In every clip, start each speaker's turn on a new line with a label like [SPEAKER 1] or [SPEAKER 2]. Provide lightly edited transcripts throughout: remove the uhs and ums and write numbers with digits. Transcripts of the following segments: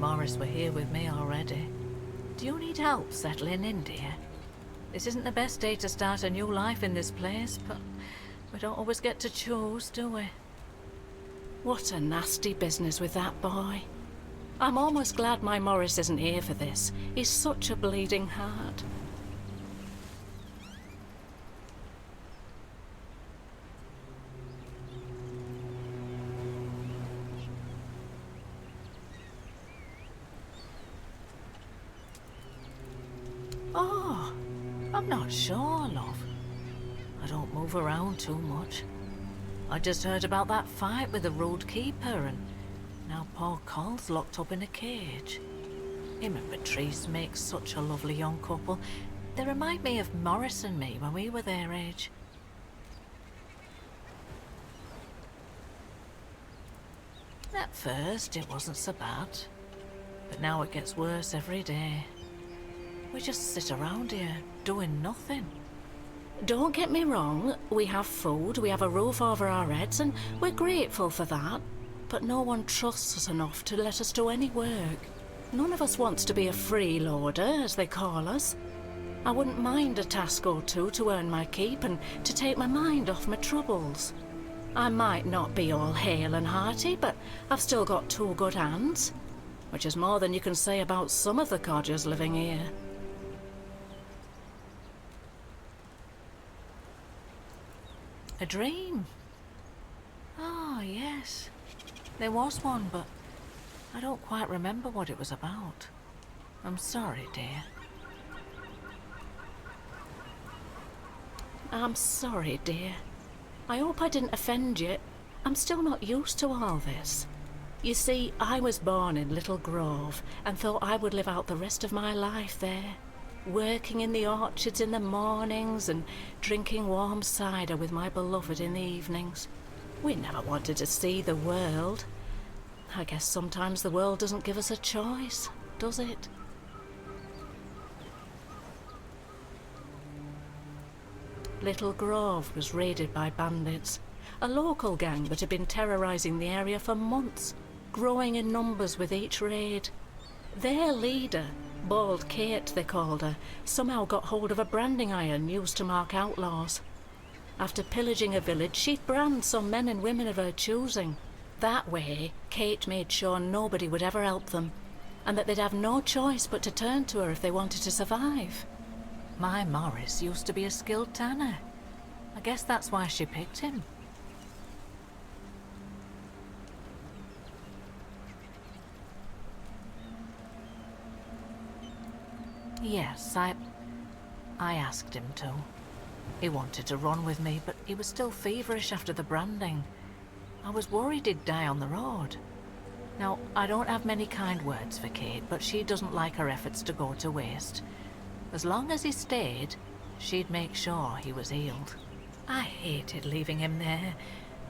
[SPEAKER 1] Morris were here with me already. Do you need help settling in, dear? This isn't the best day to start a new life in this place, but we don't always get to choose, do we?
[SPEAKER 2] What a nasty business with that boy. I'm almost glad my Morris isn't here for this. He's such a bleeding heart.
[SPEAKER 1] Oh, I'm not sure, love. I don't move around too much. I just heard about that fight with the road keeper, and now poor Cole's locked up in a cage. Him and Patrice make such a lovely young couple. They remind me of Morris and me when we were their age. At first, it wasn't so bad, but now it gets worse every day. We just sit around here, doing nothing.
[SPEAKER 2] Don't get me wrong, we have food, we have a roof over our heads, and we're grateful for that. But no one trusts us enough to let us do any work. None of us wants to be a freeloader, as they call us. I wouldn't mind a task or two to earn my keep and to take my mind off my troubles. I might not be all hale and hearty, but I've still got two good hands, which is more than you can say about some of the codgers living here.
[SPEAKER 1] A dream? Oh, yes. There was one, but I don't quite remember what it was about. I'm sorry, dear.
[SPEAKER 2] I'm sorry, dear. I hope I didn't offend you. I'm still not used to all this. You see, I was born in Little Grove and thought I would live out the rest of my life there, working in the orchards in the mornings and drinking warm cider with my beloved in the evenings. We never wanted to see the world. I guess sometimes the world doesn't give us a choice, does it? Little Grove was raided by bandits, a local gang that had been terrorising the area for months, growing in numbers with each raid. Their leader, Bald Kate they called her, somehow got hold of a branding iron used to mark outlaws. After pillaging a village, she'd brand some men and women of her choosing. That way, Kate made sure nobody would ever help them, and that they'd have no choice but to turn to her if they wanted to survive.
[SPEAKER 1] My Morris used to be a skilled tanner. I guess that's why she picked him. Yes, I asked him to. He wanted to run with me, but he was still feverish after the branding. I was worried he'd die on the road. Now, I don't have many kind words for Kate, but she doesn't like her efforts to go to waste. As long as he stayed, she'd make sure he was healed. I hated leaving him there,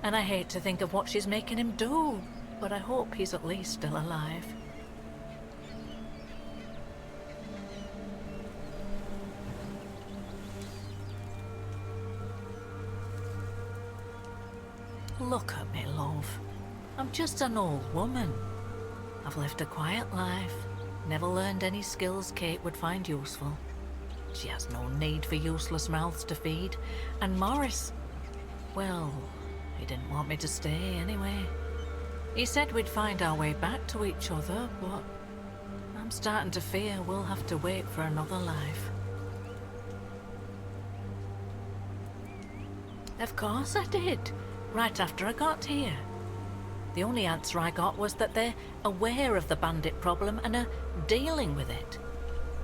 [SPEAKER 1] and I hate to think of what she's making him do, but I hope he's at least still alive. Look at me, love. I'm just an old woman. I've lived a quiet life, never learned any skills Kate would find useful. She has no need for useless mouths to feed, and Morris, well, he didn't want me to stay anyway. He said we'd find our way back to each other, but I'm starting to fear we'll have to wait for another life. Of course I did. Right after I got here. The only answer I got was that they're aware of the bandit problem and are dealing with it.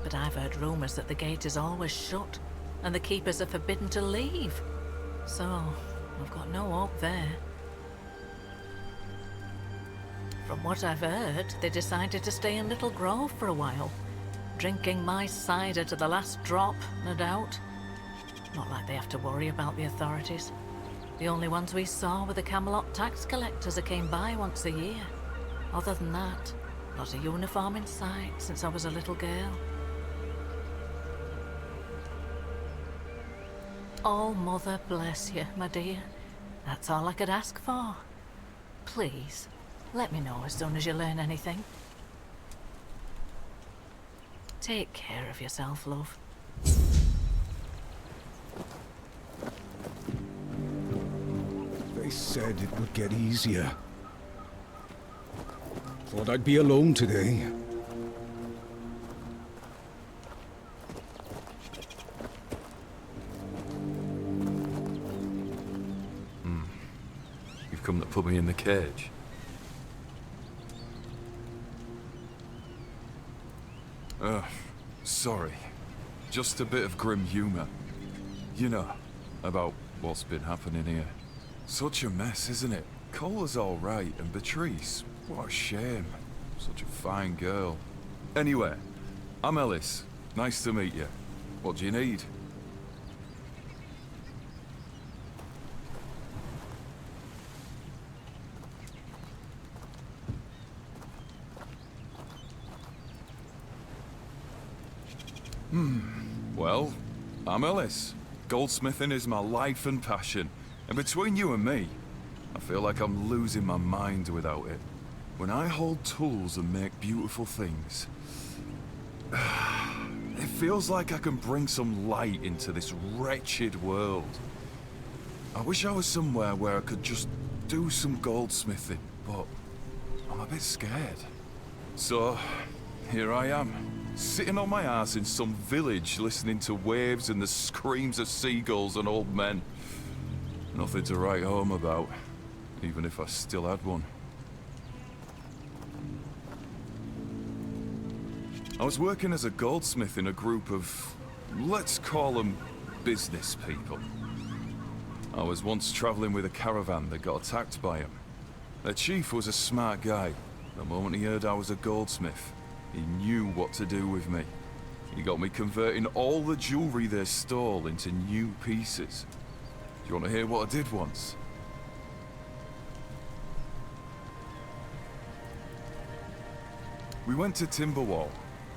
[SPEAKER 1] But I've heard rumours that the gate is always shut and the keepers are forbidden to leave. So, I've got no hope there. From what I've heard, they decided to stay in Little Grove for a while, drinking my cider to the last drop, no doubt. Not like they have to worry about the authorities. The only ones we saw were the Camelot tax collectors that came by once a year. Other than that, not a uniform in sight since I was a little girl. Oh, Mother bless you, my dear. That's all I could ask for. Please, let me know as soon as you learn anything. Take care of yourself, love.
[SPEAKER 3] They said it would get easier. Thought I'd be alone today.
[SPEAKER 4] You've come to put me in the cage. Sorry. Just a bit of grim humor. You know, about what's been happening here. Such a mess, isn't it? Cola's all right, and Beatrice, what a shame. Such a fine girl. Anyway, I'm Ellis. Nice to meet you. What do you need? Well, I'm Ellis. Goldsmithing is my life and passion. And between you and me, I feel like I'm losing my mind without it. When I hold tools and make beautiful things, it feels like I can bring some light into this wretched world. I wish I was somewhere where I could just do some goldsmithing, but I'm a bit scared. So, here I am, sitting on my ass in some village listening to waves and the screams of seagulls and old men. Nothing to write home about, even if I still had one. I was working as a goldsmith in a group of, let's call them, business people. I was once traveling with a caravan that got attacked by him. Their chief was a smart guy. The moment he heard I was a goldsmith, he knew what to do with me. He got me converting all the jewelry they stole into new pieces. Do you want to hear what I did once? We went to Timberwall.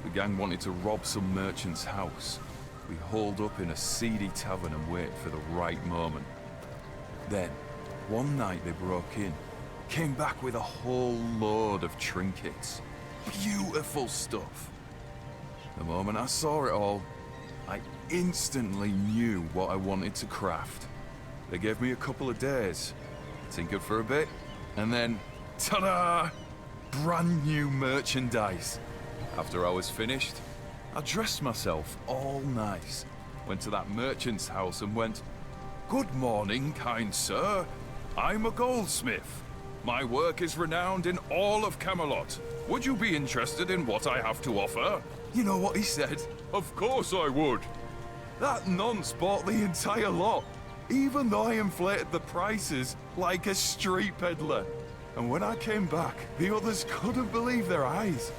[SPEAKER 4] The gang wanted to rob some merchant's house. We holed up in a seedy tavern and waited for the right moment. Then, one night they broke in, came back with a whole load of trinkets. Beautiful stuff. The moment I saw it all, I instantly knew what I wanted to craft. They gave me a couple of days, tinkered for a bit, and then, ta-da! Brand new merchandise. After I was finished, I dressed myself all nice, went to that merchant's house and went, "Good morning, kind sir. I'm a goldsmith. My work is renowned in all of Camelot. Would you be interested in what I have to offer?" You know what he said? "Of course I would." That nonce bought the entire lot, even though I inflated the prices like a street peddler. And when I came back, the others couldn't believe their eyes.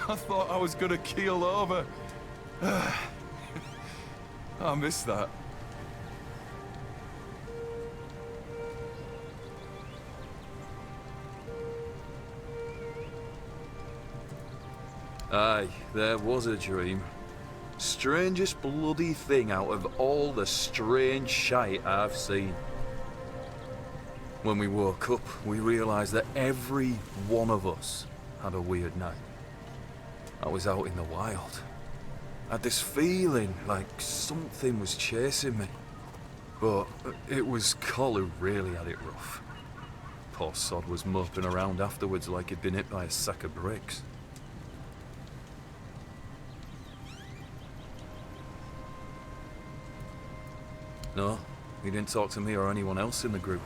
[SPEAKER 4] I thought I was gonna keel over. I miss that. Aye, there was a dream. Strangest bloody thing out of all the strange shite I've seen. When we woke up, we realised that every one of us had a weird night. I was out in the wild. I had this feeling like something was chasing me. But it was Col who really had it rough. Poor sod was moping around afterwards like he'd been hit by a sack of bricks. No, he didn't talk to me or anyone else in the group.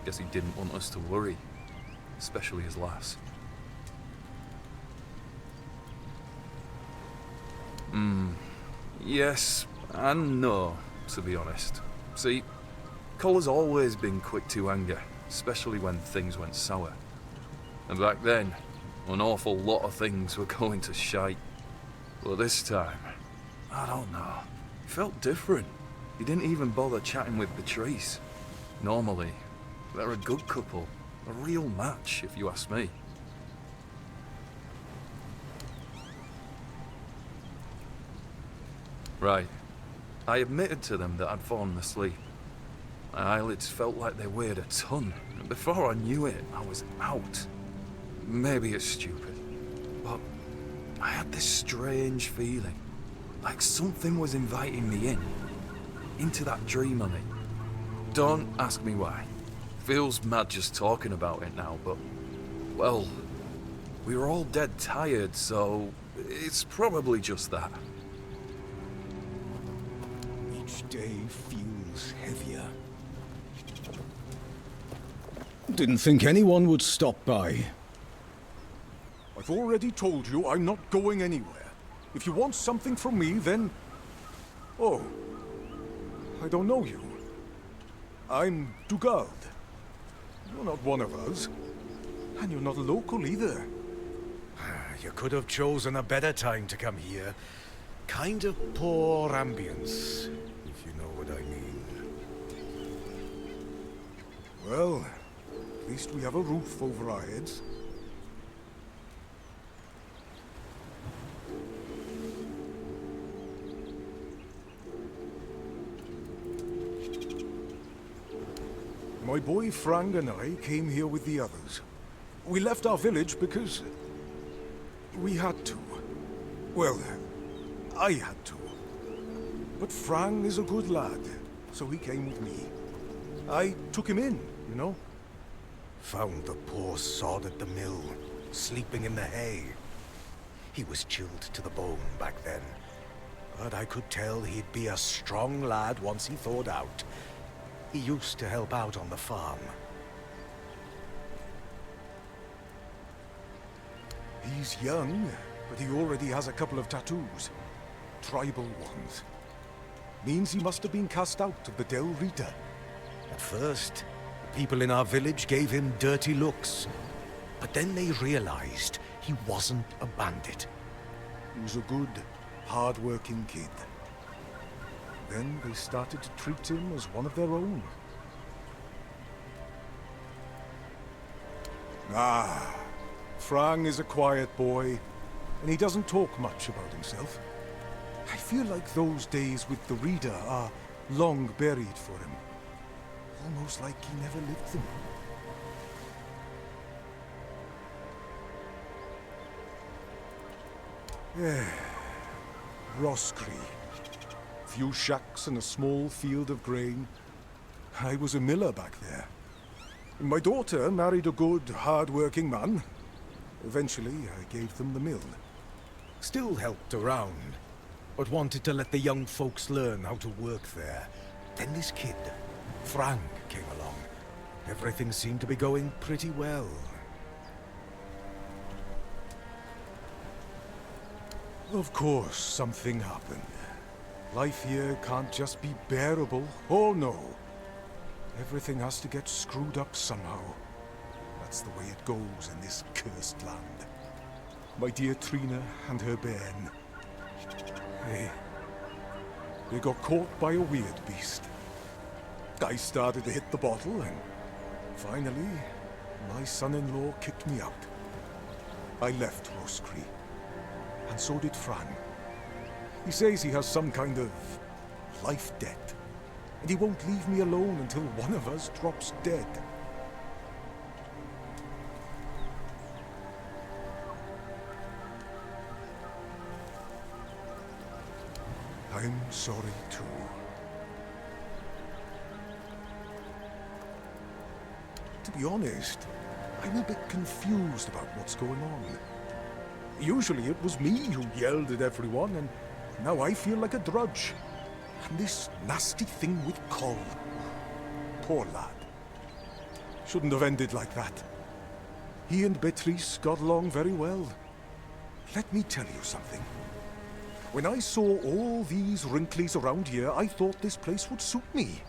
[SPEAKER 4] Guess he didn't want us to worry, especially his lass. Yes and no, to be honest. See, Col has always been quick to anger, especially when things went sour. And back then, an awful lot of things were going to shite. But this time, I don't know, it felt different. He didn't even bother chatting with Beatrice. Normally, they're a good couple, a real match, if you ask me. Right. I admitted to them that I'd fallen asleep. My eyelids felt like they weighed a ton, and before I knew it, I was out. Maybe it's stupid, but I had this strange feeling, like something was inviting me into that dream of it. Don't ask me why. Feels mad just talking about it now, but, well, we were all dead tired, so it's probably just that.
[SPEAKER 3] Each day feels heavier. Didn't think anyone would stop by.
[SPEAKER 5] I've already told you I'm not going anywhere. If you want something from me, then... Oh. I don't know you. I'm Dugald. You're not one of us. And you're not a local either.
[SPEAKER 6] You could have chosen a better time to come here. Kind of poor ambience, if you know what I mean.
[SPEAKER 5] Well, at least we have a roof over our heads. My boy Frank and I came here with the others. We left our village because... we had to. Well, I had to. But Frank is a good lad, so he came with me. I took him in, you know?
[SPEAKER 6] Found the poor sod at the mill, sleeping in the hay. He was chilled to the bone back then. But I could tell he'd be a strong lad once he thawed out. He used to help out on the farm.
[SPEAKER 5] He's young, but he already has a couple of tattoos. Tribal ones. Means he must have been cast out of the Del Rita.
[SPEAKER 6] At first, the people in our village gave him dirty looks. But then they realized he wasn't a bandit.
[SPEAKER 5] He was a good, hard-working kid. Then they started to treat him as one of their own. Ah, Frank is a quiet boy, and he doesn't talk much about himself. I feel like those days with the Reader are long buried for him. Almost like he never lived them. Yeah. Roscree. Few shacks and a small field of grain. I was a miller back there. My daughter married a good, hard-working man. Eventually, I gave them the mill.
[SPEAKER 6] Still helped around, but wanted to let the young folks learn how to work there. Then this kid, Frank, came along. Everything seemed to be going pretty well.
[SPEAKER 5] Of course, something happened. Life here can't just be bearable. Oh no. Everything has to get screwed up somehow. That's the way it goes in this cursed land. My dear Trina and her bairn. They got caught by a weird beast. I started to hit the bottle and finally, my son-in-law kicked me out. I left Roscree. And so did Fran. He says he has some kind of life debt, and he won't leave me alone until one of us drops dead. I'm sorry too. To be honest, I'm a bit confused about what's going on. Usually it was me who yelled at everyone, and now I feel like a drudge. And this nasty thing with Col. Poor lad. Shouldn't have ended like that. He and Beatrice got along very well. Let me tell you something. When I saw all these wrinklies around here, I thought this place would suit me.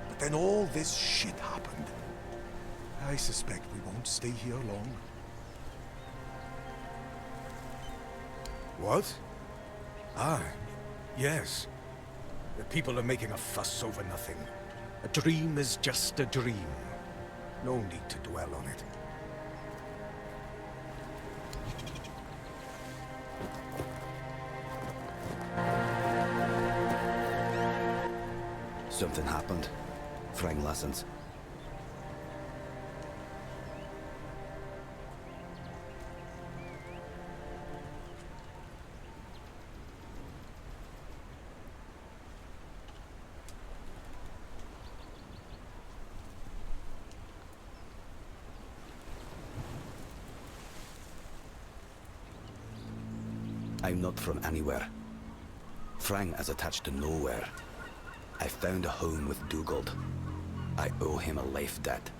[SPEAKER 5] But then all this shit happened. I suspect we won't stay here long.
[SPEAKER 6] What? Ah, yes. The people are making a fuss over nothing. A dream is just a dream. No need to dwell on it.
[SPEAKER 7] Something happened. Frank listens. I'm not from anywhere. Frang is attached to nowhere. I found a home with Dugald. I owe him a life debt.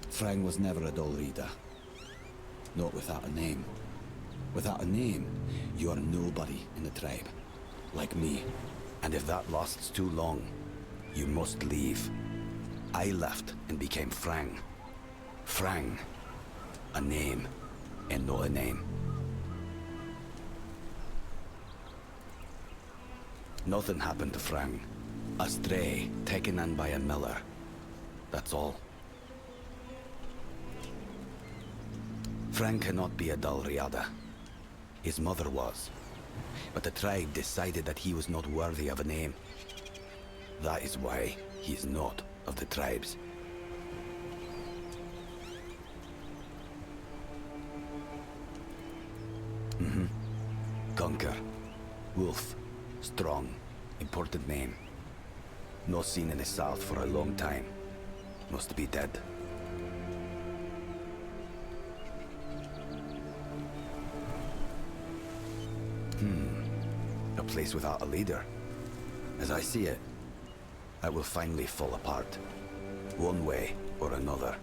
[SPEAKER 7] Frang was never a dull reader. Not without a name. Without a name, you are nobody in the tribe. Like me. And if that lasts too long, you must leave. I left and became Frang. Frang. A name, and not a name. Nothing happened to Frang. A stray, taken in by a miller. That's all. Frang cannot be a Dalriada. His mother was. But the tribe decided that he was not worthy of a name. That is why he is not of the tribes. Conquer. Wolf. Strong. Important name. Not seen in the south for a long time. Must be dead. A place without a leader. As I see it, I will finally fall apart. One way or another.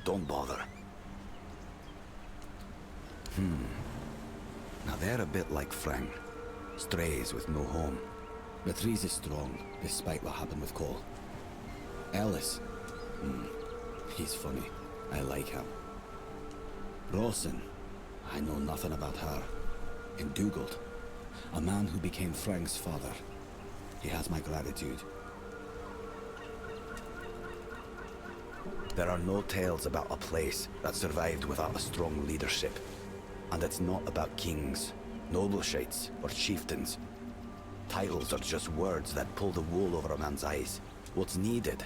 [SPEAKER 7] Don't bother. Now they're a bit like Frang. Strays with no home. But Reese is strong, despite what happened with Cole. Ellis. He's funny. I like him. Rawson. I know nothing about her. And Dugald. A man who became Frang's father. He has my gratitude. There are no tales about a place that survived without a strong leadership. And it's not about kings, nobleshites, or chieftains. Titles are just words that pull the wool over a man's eyes. What's needed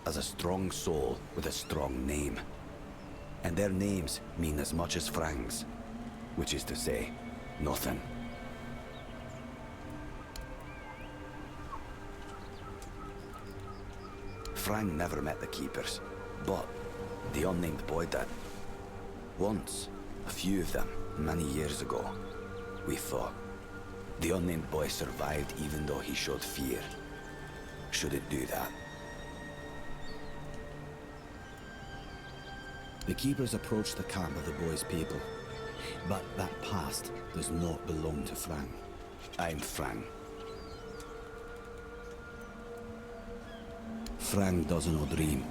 [SPEAKER 7] is a strong soul with a strong name. And their names mean as much as Frang's, which is to say, nothing. Frang never met the Keepers, but the unnamed boy did. Once, a few of them, many years ago, we fought. The unnamed boy survived even though he showed fear. Should it do that? The Keepers approached the camp of the boy's people, but that past does not belong to Frang. I'm Frang. Frang doesn't dream.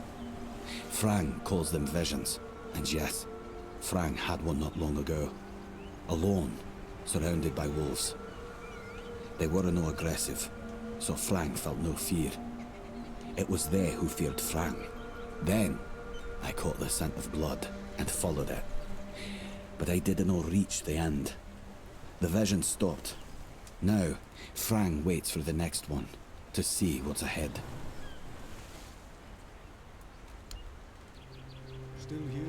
[SPEAKER 7] Frang calls them visions, and yes, Frang had one not long ago. Alone, surrounded by wolves. They were no aggressive, so Frang felt no fear. It was they who feared Frang. Then, I caught the scent of blood and followed it. But I didn't reach the end. The vision stopped. Now, Frang waits for the next one, to see what's ahead.
[SPEAKER 5] Still here.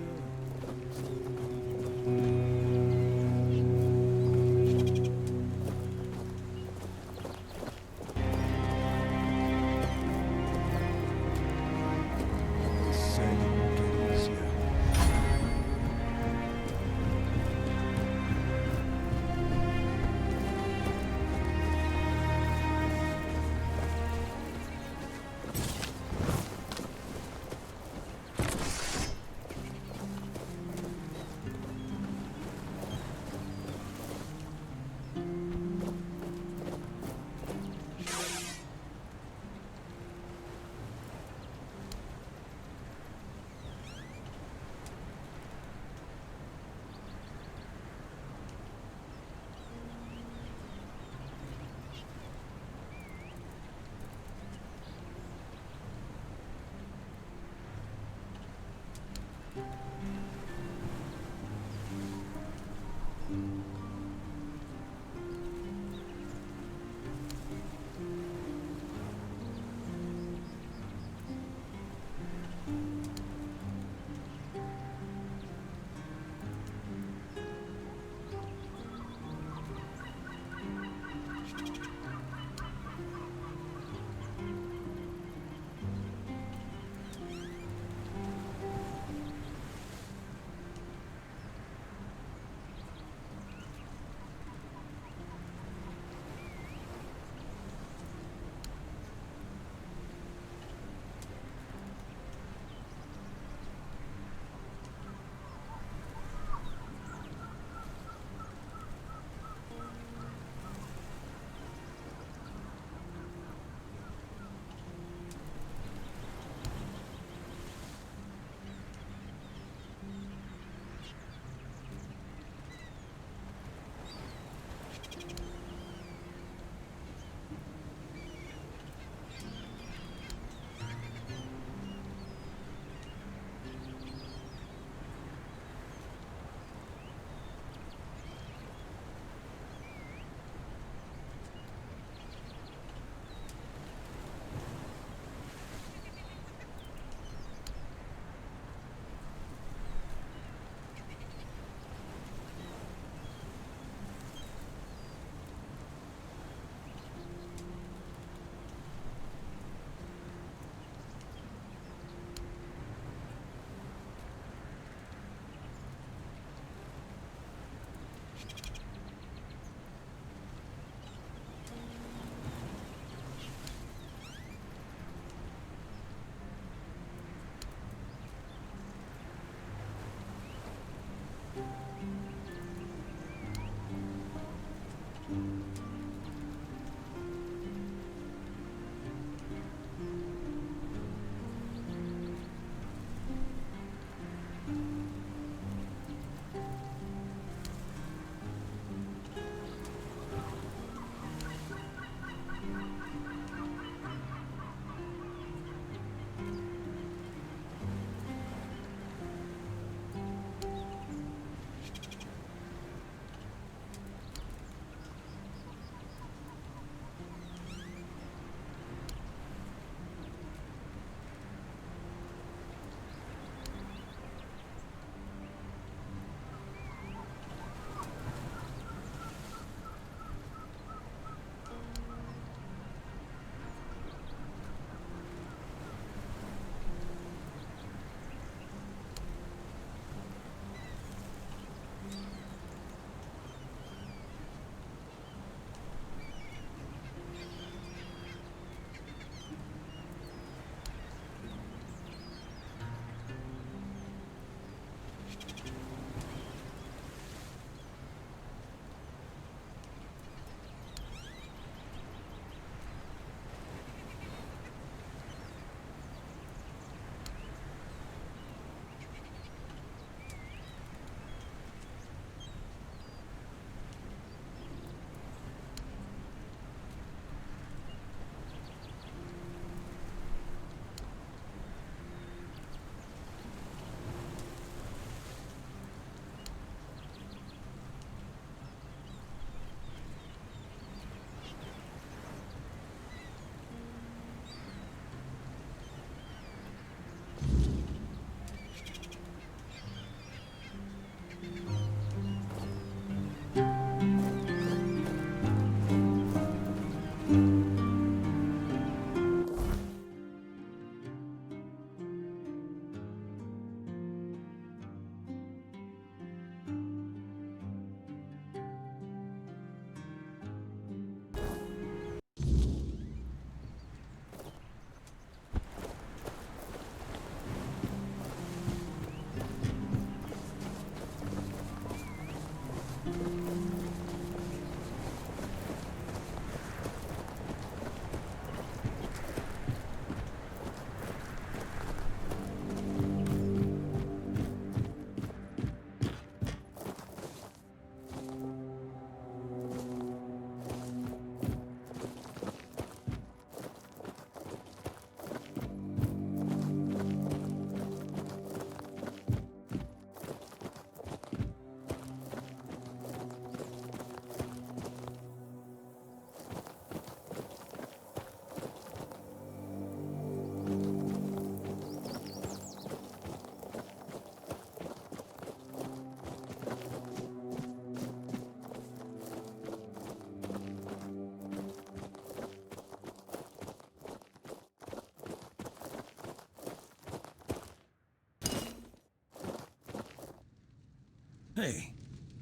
[SPEAKER 8] Hey,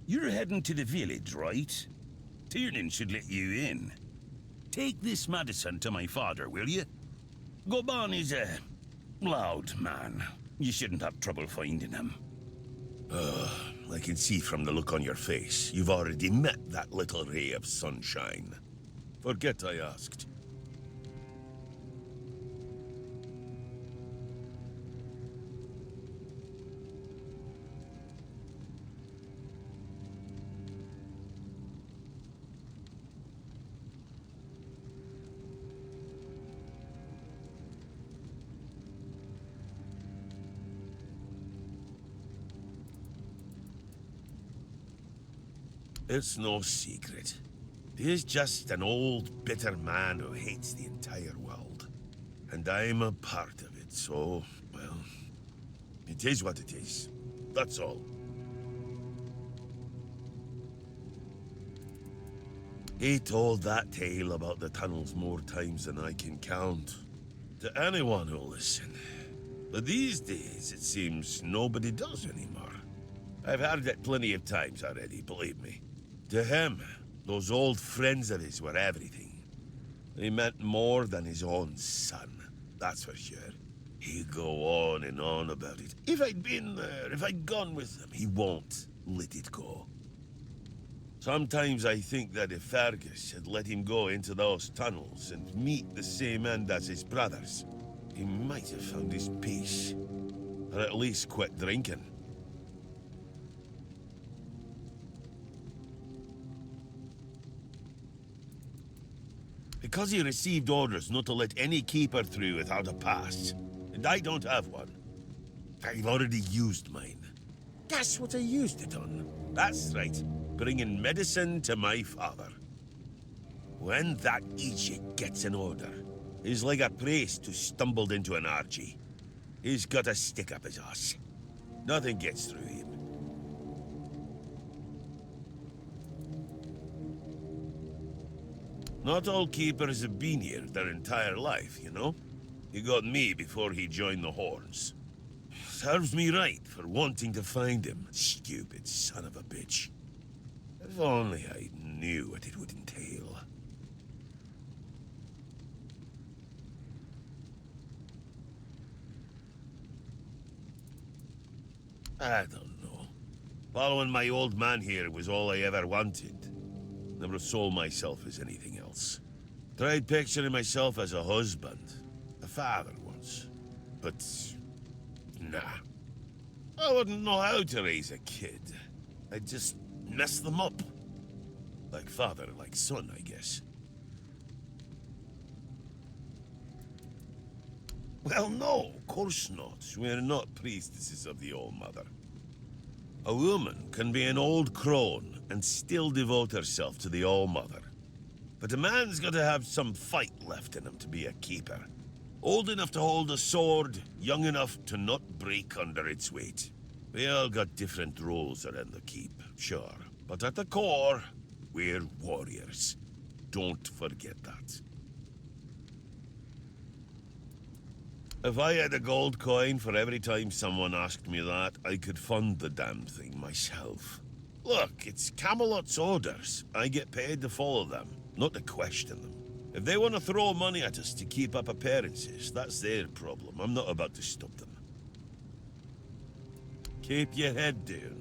[SPEAKER 8] you're heading to the village, right? Tiernan should let you in. Take this medicine to my father, will you? Goban is a loud man. You shouldn't have trouble finding him. I can see from the look on your face, you've already met that little ray of sunshine. Forget I asked. It's no secret. He's just an old, bitter man who hates the entire world. And I'm a part of it, so, well, it is what it is. That's all. He told that tale about the tunnels more times than I can count. To anyone who'll listen. But these days, it seems nobody does anymore. I've heard it plenty of times already, believe me. To him, those old friends of his were everything. They meant more than his own son, that's for sure. He'd go on and on about it. If I'd been there, if I'd gone with him, he won't let it go. Sometimes I think that if Fergus had let him go into those tunnels and meet the same end as his brothers, he might have found his peace. Or at least quit drinking. Because he received orders not to let any keeper through without a pass. And I don't have one. I've already used mine. Guess what I used it on? That's right, bringing medicine to my father. When that idiot gets an order, he's like a priest who stumbled into an orgy. He's got a stick up his ass. Nothing gets through him. Not all keepers have been here their entire life, you know? He got me before he joined the Horns. Serves me right for wanting to find him, stupid son of a bitch. If only I knew what it would entail. I don't know. Following my old man here was all I ever wanted. Never sold myself as anything else. Tried picturing myself as a husband, a father once. But, nah. I wouldn't know how to raise a kid. I'd just mess them up. Like father, like son, I guess. Well, no, of course not. We're not priestesses of the All-Mother. A woman can be an old crone and still devote herself to the All-Mother. But a man's got to have some fight left in him to be a keeper. Old enough to hold a sword, young enough to not break under its weight. We all got different roles around the keep, sure. But at the core, we're warriors. Don't forget that. If I had a gold coin for every time someone asked me that, I could fund the damn thing myself. Look, it's Camelot's orders. I get paid to follow them, not to question them. If they want to throw money at us to keep up appearances, that's their problem. I'm not about to stop them. Keep your head down.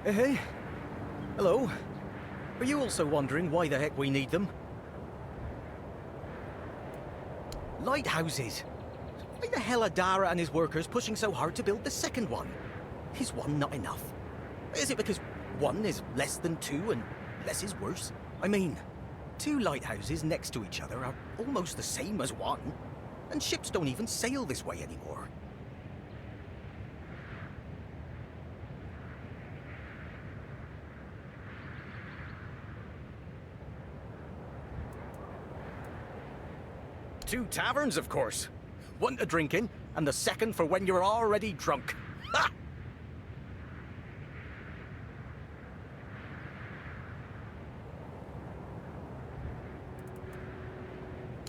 [SPEAKER 9] Hey. Hello. Are you also wondering why the heck we need them? Lighthouses. Why the hell are Dara and his workers pushing so hard to build the second one? Is one not enough? Is it because one is less than two and less is worse? I mean, two lighthouses next to each other are almost the same as one, and ships don't even sail this way anymore. Two taverns, of course. One to drink in, and the second for when you're already drunk. Ha!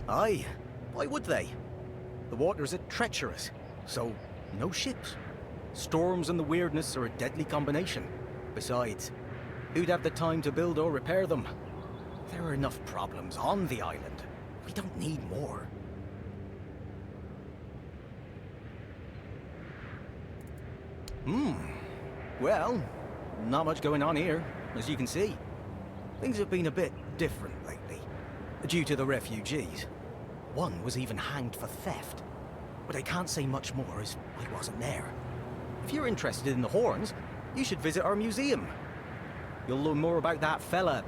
[SPEAKER 9] Aye, why would they? The waters are treacherous, so no ships. Storms and the weirdness are a deadly combination. Besides, who'd have the time to build or repair them? There are enough problems on the island. We don't need more. Well, not much going on here, as you can see. Things have been a bit different lately, due to the refugees. One was even hanged for theft. But I can't say much more as I wasn't there. If you're interested in the horns, you should visit our museum. You'll learn more about that fella,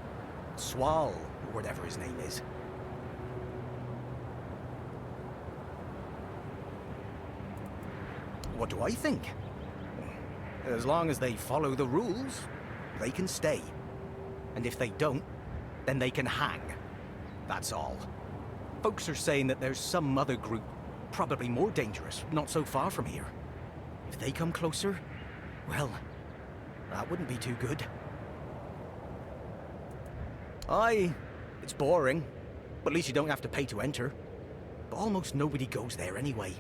[SPEAKER 9] Swal, or whatever his name is. What do I think? As long as they follow the rules, they can stay. And if they don't, then they can hang. That's all. Folks are saying that there's some other group, probably more dangerous, not so far from here. If they come closer, well, that wouldn't be too good. Aye, it's boring, but at least you don't have to pay to enter. But almost nobody goes there anyway.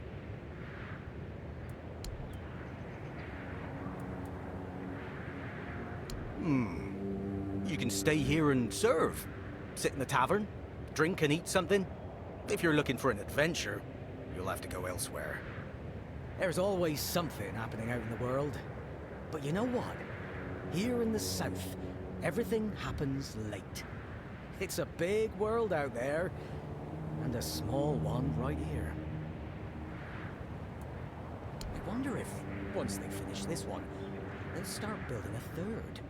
[SPEAKER 9] You can stay here and serve. Sit in the tavern, drink and eat something. If you're looking for an adventure, you'll have to go elsewhere. There's always something happening out in the world. But you know what? Here in the south, everything happens late. It's a big world out there, and a small one right here. I wonder if, once they finish this one, they'll start building a third.